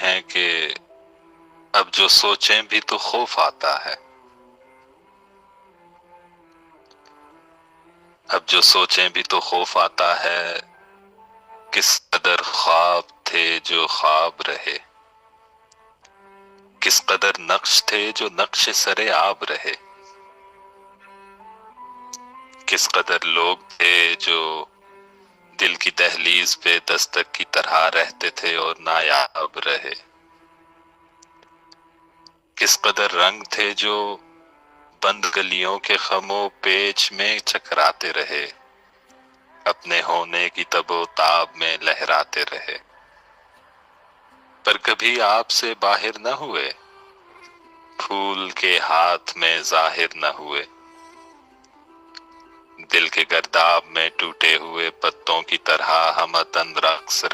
ہیں کہ اب جو سوچیں بھی تو خوف آتا ہے، اب جو سوچیں بھی تو خوف آتا ہے، کس قدر خواب تھے جو خواب رہے، کس قدر نقش تھے جو نقش سرے آب رہے، کس قدر لوگ تھے جو دل کی دہلیز پہ دستک کی طرح رہتے تھے اور نایاب رہے، کس قدر رنگ تھے جو بند گلیوں کے خم و پیچ میں چکراتے رہے، اپنے ہونے کی تب و تاب میں لہراتے رہے، پر کبھی آپ سے باہر نہ ہوئے، پھول کے ہاتھ میں ظاہر نہ ہوئے، دل کے گرداب میں ٹوٹے ہوئے پتوں کی طرح ہم تن رقص رہے۔